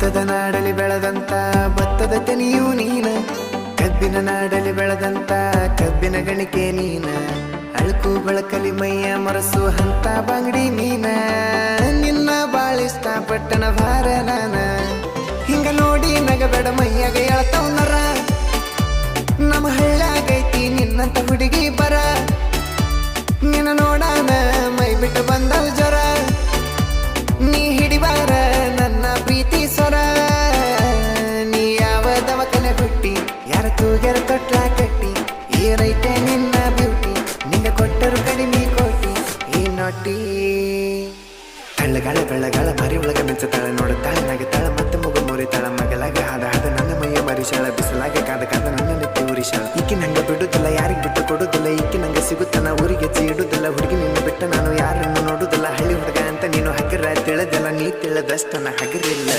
ಭತ್ತದ ನಾಡಲಿ ಬೆಳೆದಂತ ಭತ್ತದ ತೆನಿಯು ನೀನ, ಕಬ್ಬಿನ ನಾಡಲಿ ಬೆಳೆದಂತ ಕಬ್ಬಿನ ಗಣಿಕೆ ನೀನ, ಅಳುಕು ಬೆಳಕಲಿ ಮೈಯ ಮರಸು ಹಂತ ಬಂಗಡಿ ನೀನ, ನಿನ್ನ ಬಾಳಿಷ್ಟ ಪಟ್ಟಣ ಭಾರ ನಾನ, ಹಿಂಗ ನೋಡಿ ನಗಬೇಡ ಮೈಯಾಗ ಎಳತಾವ್ ನರ, ನಮ್ಮ ಹಳ್ಳಾಗೈತಿ ನಿನ್ನಂತ ಹುಡುಗಿ ಬರ, ನಿನ್ನ ನೋಡಾನ ಮೈ ಬಿಟ್ಟು ಬಂದವ್ ಜ್ವರ, ನೀ ಹಿಡಿಬಾರ ನನ್ನ ಪ್ರೀತಿ ಸ್ವರ, ನೀ ಯಾವ ದವಕನೆ ಹುಟ್ಟಿ ಯಾರ ತೂಗ್ಯಾರ ತೊಟ್ಲ ಕಟ್ಟಿ, ಏನೈತೆ ನಿನ್ನ ಬ್ಯೂಟಿ ನಿಂಗ ಕೊಟ್ಟರು ಕಡಿಮೆ ಕೋಟಿ ಈ ನೋಟಿ. ತಳ್ಳಗಾಳ ಬೆಳ್ಳಗಾಳ ಮರಿ ಒಳಗ ಮಿಂಚತಾಳ ನೋಡುತ್ತಾಳೆ ನಗತಾಳ ಮತ್ತೆ ಮಗು ಮುರಿತಾಳ, ಮಗಲಾಗ ಹಾದ ಹಾದ ನನ್ನ ಮೈಯ ಮರಿಶಾಳ, ಬಿಸಲಾಗ ಕಾದ ಕಾದ ನನ್ನ ನೆತ್ತಿ ಉರಿಶಾಳ, ಈಕಿ ನಂಗ ಬಿಡುದಿಲ್ಲ ಯಾರಿಗ್ ಬಿಟ್ಟು ಕೊಡುದಿಲ್ಲ, ಈಕಿ ನಂಗ ಸಿಗುತ್ತಾನ ಊರಿಗೆ ಇಡುದಿಲ್ಲ, ಹುಡುಗಿ ನಿನ್ನ ಬಿಟ್ಟ ನಾನು ಯಾರನ್ನು ನೋಡುದಿಲ್ಲ, ಹಳ್ಳಿ ಹುಡುಗ ಅಂತ ನೀನು ಹಗರ ತಿಳಿದಲ್ಲ, ನೀ ತಿಳಿದಷ್ಟನ ಹಗರಿಲ್ಲ.